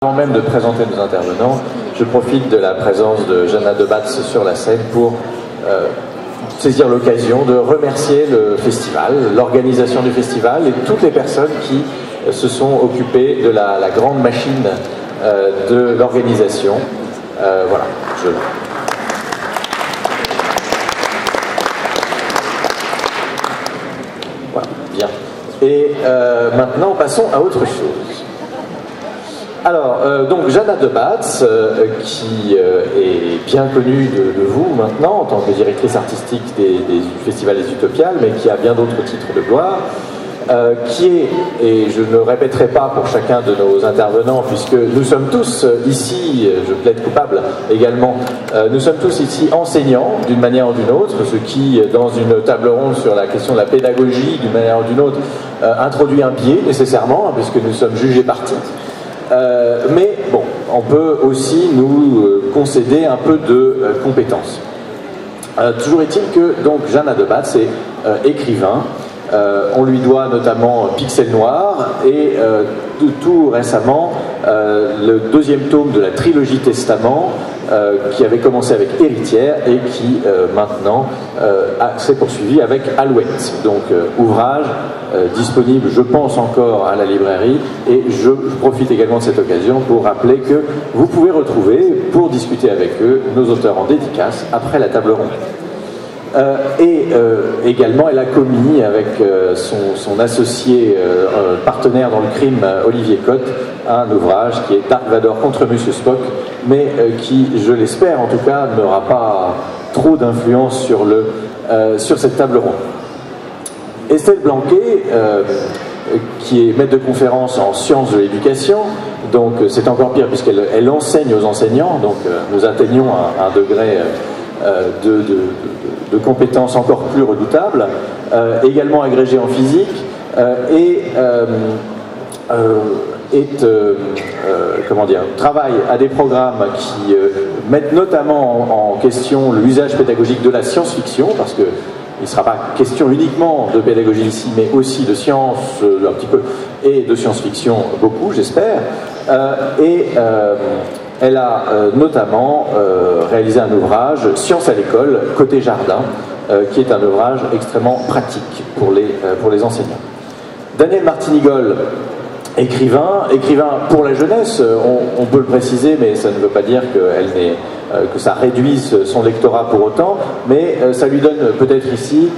Avant même de présenter nos intervenants, je profite de la présence de Jana Debatz sur la scène pour saisir l'occasion de remercier le festival, l'organisation du festival et toutes les personnes qui se sont occupées de la grande machine de l'organisation. Voilà, voilà, bien. Et maintenant, passons à autre chose. Alors, donc Jana Debatz, qui est bien connue de vous maintenant en tant que directrice artistique du Festival des Utopiales, mais qui a bien d'autres titres de gloire, qui est, et je ne répéterai pas pour chacun de nos intervenants, puisque nous sommes tous ici, je plaide coupable également, nous sommes tous ici enseignants d'une manière ou d'une autre, ce qui, dans une table ronde sur la question de la pédagogie d'une manière ou d'une autre, introduit un biais nécessairement, puisque nous sommes jugés partis. Mais bon, on peut aussi nous concéder un peu de compétences. Toujours est-il que donc Jana Debatz est écrivain. On lui doit notamment Pixel Noir et tout récemment le deuxième tome de la trilogie Testament qui avait commencé avec Héritière et qui maintenant s'est poursuivi avec Alouette. Donc ouvrage disponible, je pense, encore à la librairie, et je profite également de cette occasion pour rappeler que vous pouvez retrouver, pour discuter avec eux, nos auteurs en dédicace après la table ronde. Également, elle a commis avec son associé partenaire dans le crime, Olivier Cotte, un ouvrage qui est Dark Vador contre Monsieur Spock, mais qui, je l'espère en tout cas, n'aura pas trop d'influence sur cette table ronde. Estelle Blanquet, qui est maître de conférence en sciences de l'éducation, donc c'est encore pire puisqu'elle enseigne aux enseignants, donc nous atteignons un degré de compétences encore plus redoutables, également agrégée en physique, travaille à des programmes qui mettent notamment en question l'usage pédagogique de la science-fiction, parce que il ne sera pas question uniquement de pédagogie ici, mais aussi de science un petit peu, et de science-fiction beaucoup, j'espère. Elle a notamment réalisé un ouvrage, Science à l'école, côté jardin, qui est un ouvrage extrêmement pratique pour les enseignants. Daniel Martinigol, écrivain pour la jeunesse, on peut le préciser, mais ça ne veut pas dire que ça réduise son lectorat pour autant, mais ça lui donne peut-être ici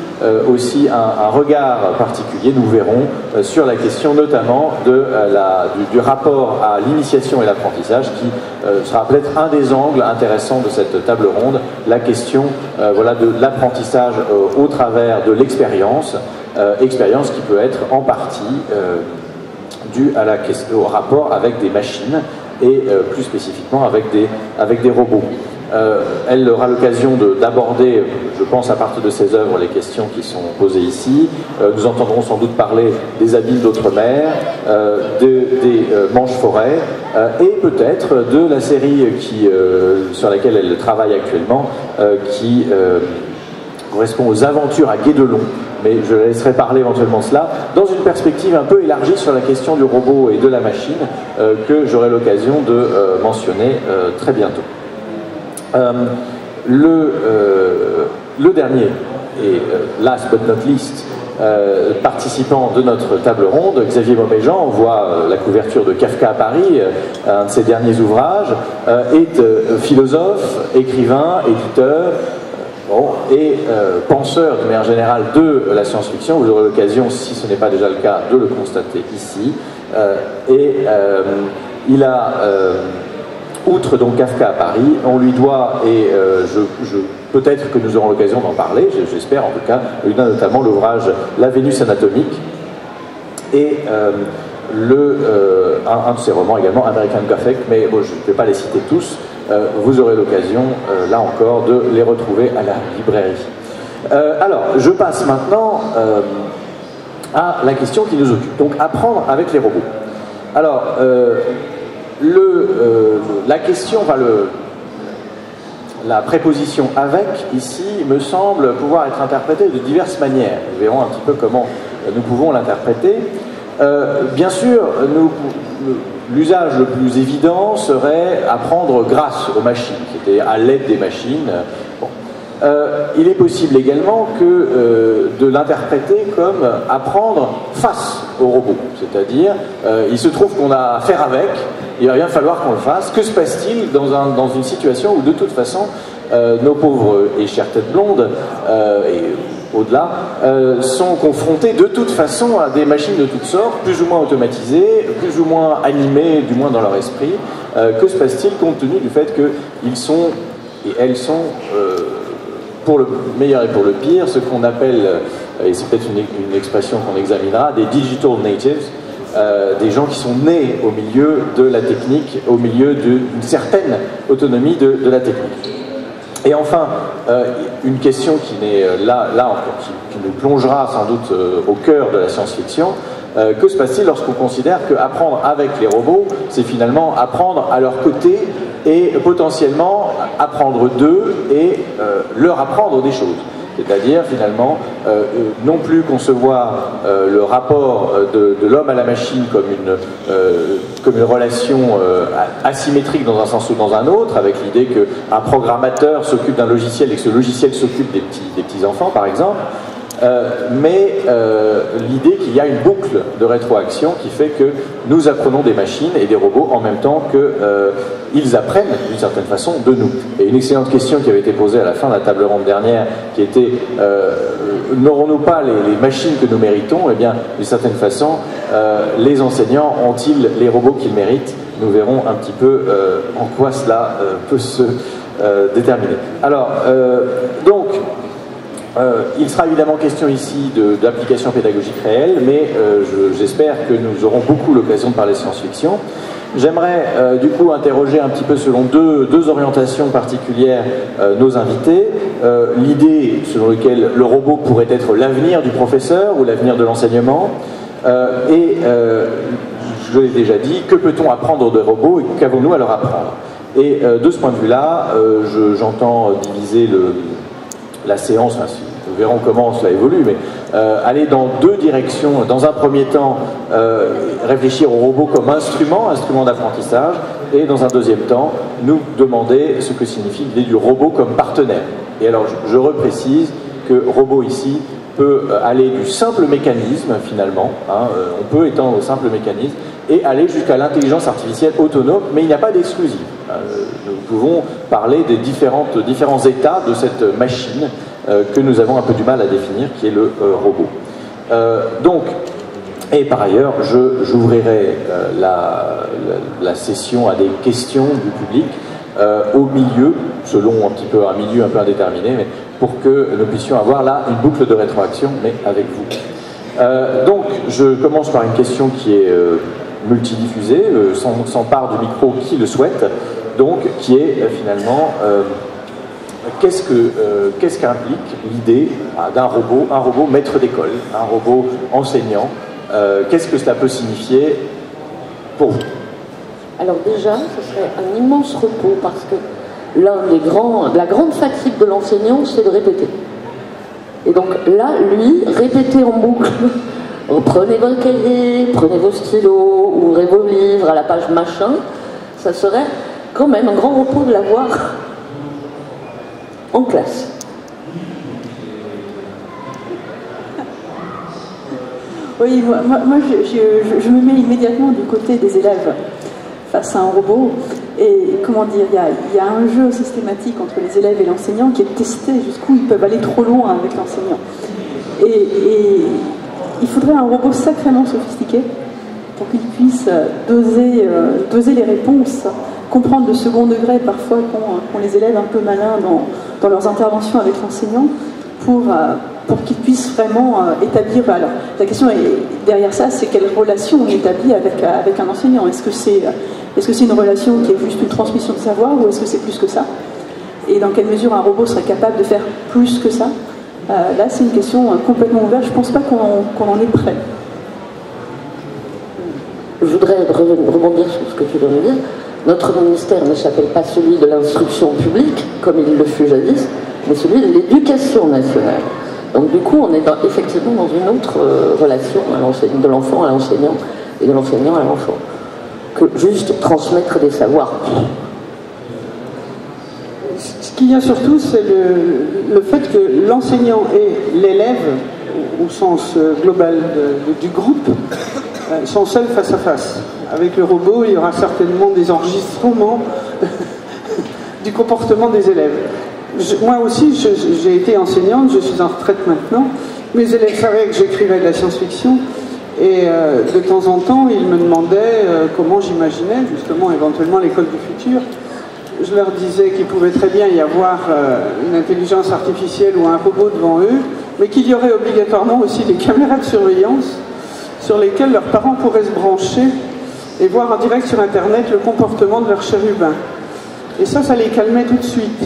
aussi un regard particulier, nous verrons, sur la question notamment du rapport à l'initiation et l'apprentissage, qui sera peut-être un des angles intéressants de cette table ronde, la question de l'apprentissage au travers de l'expérience, expérience qui peut être en partie due au rapport avec des machines et plus spécifiquement avec des robots. Elle aura l'occasion d'aborder, je pense à partir de ses œuvres, les questions qui sont posées ici. Nous entendrons sans doute parler des abîmes d'outre-mer, des manches-forêts, et peut-être de la série sur laquelle elle travaille actuellement, qui correspond aux aventures à Guédelon, mais je laisserai parler éventuellement de cela, dans une perspective un peu élargie sur la question du robot et de la machine, que j'aurai l'occasion de mentionner très bientôt. Le dernier, et last but not least, participant de notre table ronde, Xavier Mauméjean, on voit la couverture de Kafka à Paris, un de ses derniers ouvrages, est philosophe, écrivain, éditeur, et penseur de manière générale de la science-fiction. Vous aurez l'occasion, si ce n'est pas déjà le cas, de le constater ici. Il a, outre donc Kafka à Paris, on lui doit, et peut-être que nous aurons l'occasion d'en parler, j'espère en tout cas, il a notamment l'ouvrage La Vénus anatomique, et un de ses romans également, American Gothic, mais bon, je ne vais pas les citer tous. Vous aurez l'occasion, là encore, de les retrouver à la librairie. Alors, je passe maintenant à la question qui nous occupe. Donc, apprendre avec les robots. Alors, la question, la préposition « avec » ici me semble pouvoir être interprétée de diverses manières. Nous verrons un petit peu comment nous pouvons l'interpréter. Bien sûr, l'usage le plus évident serait apprendre grâce aux machines, c'était à l'aide des machines. Bon. Il est possible également de l'interpréter comme apprendre face au robot, c'est-à-dire il se trouve qu'on a à faire avec, il va bien falloir qu'on le fasse. Que se passe-t-il dans une situation où de toute façon nos pauvres et chères têtes blondes et au-delà, sont confrontés de toute façon à des machines de toutes sortes, plus ou moins automatisées, plus ou moins animées, du moins dans leur esprit. Que se passe-t-il compte tenu du fait qu'ils sont, et elles sont, pour le meilleur et pour le pire, ce qu'on appelle, et c'est peut-être une expression qu'on examinera, des digital natives, des gens qui sont nés au milieu de la technique, au milieu d'une certaine autonomie de la technique. Et enfin, une question qui n'est là encore, qui nous plongera sans doute au cœur de la science-fiction, que se passe-t-il lorsqu'on considère qu'apprendre avec les robots, c'est finalement apprendre à leur côté et potentiellement apprendre d'eux et leur apprendre des choses? C'est-à-dire finalement non plus concevoir le rapport de l'homme à la machine comme une relation asymétrique dans un sens ou dans un autre, avec l'idée qu'un programmateur s'occupe d'un logiciel et que ce logiciel s'occupe des petits enfants par exemple, mais l'idée qu'il y a une boucle de rétroaction qui fait que nous apprenons des machines et des robots en même temps qu'ils apprennent d'une certaine façon de nous. Et une excellente question qui avait été posée à la fin de la table ronde dernière, qui était n'aurons-nous pas les machines que nous méritons? Eh bien, d'une certaine façon, les enseignants ont-ils les robots qu'ils méritent? Nous verrons un petit peu en quoi cela peut se déterminer. Alors, donc, il sera évidemment question ici d'applications pédagogiques réelles, mais j'espère que nous aurons beaucoup l'occasion de parler science-fiction. J'aimerais du coup interroger un petit peu selon deux orientations particulières nos invités. L'idée selon laquelle le robot pourrait être l'avenir du professeur ou l'avenir de l'enseignement, et je l'ai déjà dit, que peut-on apprendre de robots et qu'avons-nous à leur apprendre? Et de ce point de vue-là, j'entends diviser la séance, enfin, nous verrons comment cela évolue, mais aller dans deux directions. Dans un premier temps, réfléchir au robot comme instrument d'apprentissage, et dans un deuxième temps, nous demander ce que signifie l'idée du robot comme partenaire. Et alors, je reprécise que robot ici peut aller du simple mécanisme, finalement, hein, on peut étendre au simple mécanisme, et aller jusqu'à l'intelligence artificielle autonome, mais il n'y a pas d'exclusif. Nous pouvons parler des différents états de cette machine que nous avons un peu du mal à définir, qui est le robot. Donc, et par ailleurs, j'ouvrirai la session à des questions du public au milieu, selon un petit peu un milieu un peu indéterminé, mais pour que nous puissions avoir là une boucle de rétroaction, mais avec vous. Donc, je commence par une question qui est multidiffusée, s'empare du micro qui le souhaite, donc qui est finalement qu'est-ce qu'implique l'idée d'un robot, un robot maître d'école, un robot enseignant, qu'est-ce que cela peut signifier pour vous? Alors déjà, ce serait un immense repos parce que la grande fatigue de l'enseignant, c'est de répéter. Et donc là, lui, répéter en boucle, prenez votre cahier, prenez vos stylos, ouvrez vos livres à la page machin, ça serait quand même un grand repos de l'avoir en classe. Oui, moi je me mets immédiatement du côté des élèves face à un robot. Et comment dire, il y a un jeu systématique entre les élèves et l'enseignant qui est testé jusqu'où ils peuvent aller trop loin avec l'enseignant. Et il faudrait un robot sacrément sophistiqué pour qu'il puisse doser les réponses, comprendre de second degré parfois qu'ont les élèves un peu malins dans leurs interventions avec l'enseignant, pour qu'ils puissent vraiment établir. Alors, la question derrière ça, c'est quelle relation on établit avec un enseignant. Est-ce que c'est une relation qui est juste une transmission de savoir, ou est-ce que c'est plus que ça? Et dans quelle mesure un robot serait capable de faire plus que ça? Là, c'est une question complètement ouverte. Je ne pense pas qu'on en est prêt. Je voudrais rebondir sur ce que tu viens de dire. Notre ministère ne s'appelle pas celui de l'instruction publique, comme il le fut jadis, mais celui de l'éducation nationale. Donc du coup, on est effectivement dans une autre relation de l'enfant à l'enseignant et de l'enseignant à l'enfant. que juste transmettre des savoirs. Ce qu'il y a surtout, c'est le fait que l'enseignant et l'élève, au sens global du groupe, sont seuls face à face. Avec le robot, il y aura certainement des enregistrements du comportement des élèves. Moi aussi, j'ai été enseignante, je suis en retraite maintenant. Mes élèves savaient que j'écrivais de la science-fiction et de temps en temps, ils me demandaient comment j'imaginais justement éventuellement l'école du futur. Je leur disais qu'il pouvait très bien y avoir une intelligence artificielle ou un robot devant eux, mais qu'il y aurait obligatoirement aussi des caméras de surveillance sur lesquelles leurs parents pourraient se brancher et voir en direct sur Internet le comportement de leur chérubin. Et ça les calmait tout de suite.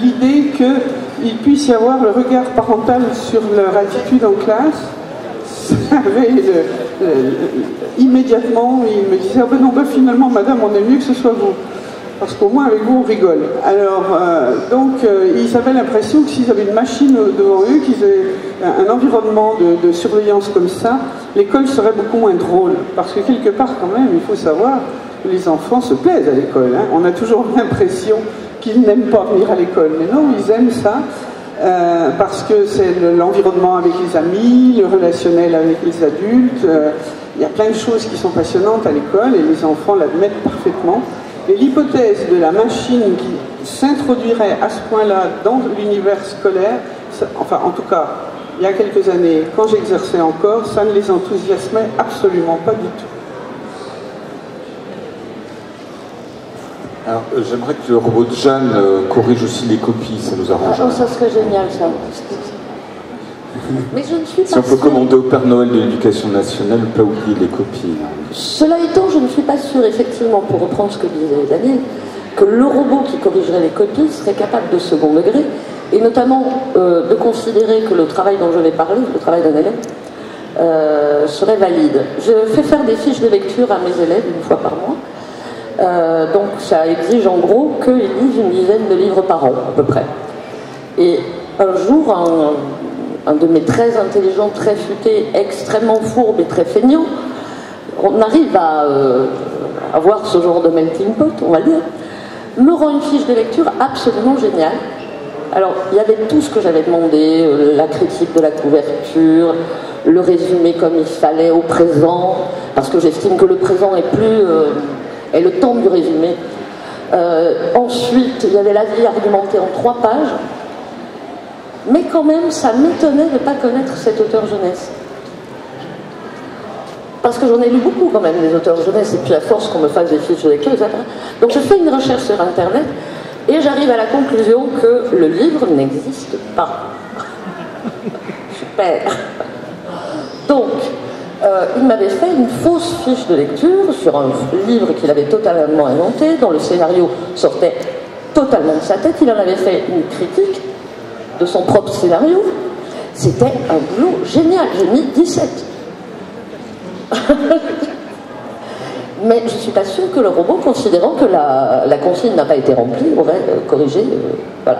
L'idée qu'il puisse y avoir le regard parental sur leur attitude en classe, ça avait immédiatement, il me disait « Ah ben non, ben finalement, madame, on aime mieux que ce soit vous. Parce qu'au moins, avec vous, on rigole. » Alors, ils avaient l'impression que s'ils avaient une machine devant eux, qu'ils avaient un environnement de surveillance comme ça, l'école serait beaucoup moins drôle. Parce que quelque part, quand même, il faut savoir que les enfants se plaisent à l'école. Hein. On a toujours l'impression qu'ils n'aiment pas venir à l'école. Mais non, ils aiment ça. Parce que c'est l'environnement avec les amis, le relationnel avec les adultes. Il y a plein de choses qui sont passionnantes à l'école et les enfants l'admettent parfaitement. Et l'hypothèse de la machine qui s'introduirait à ce point-là dans l'univers scolaire, enfin en tout cas, il y a quelques années, quand j'exerçais encore, ça ne les enthousiasmait absolument pas du tout. Alors, j'aimerais que le robot de Jeanne corrige aussi les copies, ça nous arrange. Oh, ça serait génial, ça. Mais je ne suis pas si on peut sûre. commander au Père Noël de l'Éducation nationale, ne pas oublier les copies. Cela étant, je ne suis pas sûre, effectivement, pour reprendre ce que disait Daniel, que le robot qui corrigerait les copies serait capable de second degré, et notamment de considérer que le travail dont je vais parler, le travail d'un élève, serait valide. Je fais faire des fiches de lecture à mes élèves une fois par mois. Donc ça exige en gros qu'ils lisent une dizaine de livres par an, à peu près. Et un jour, un de mes très intelligents, très futés, extrêmement fourbe et très feignant, on arrive à avoir ce genre de melting pot, on va dire, me rend une fiche de lecture absolument géniale. Alors, il y avait tout ce que j'avais demandé, la critique de la couverture, le résumé comme il fallait au présent, parce que j'estime que le présent est le temps du résumé. Ensuite, il y avait l'avis argumenté en 3 pages, mais quand même, ça m'étonnait de ne pas connaître cet auteur jeunesse. Parce que j'en ai lu beaucoup quand même, des auteurs jeunesse, et puis à force qu'on me fasse des fiches de lecture, etc. Donc je fais une recherche sur Internet, et j'arrive à la conclusion que le livre n'existe pas. Super. Donc, il m'avait fait une fausse fiche de lecture sur un livre qu'il avait totalement inventé, dont le scénario sortait totalement de sa tête. Il en avait fait une critique de son propre scénario. C'était un boulot génial. J'ai mis 17. Mais je ne suis pas sûre que le robot, considérant que la consigne n'a pas été remplie, aurait corrigé. Voilà.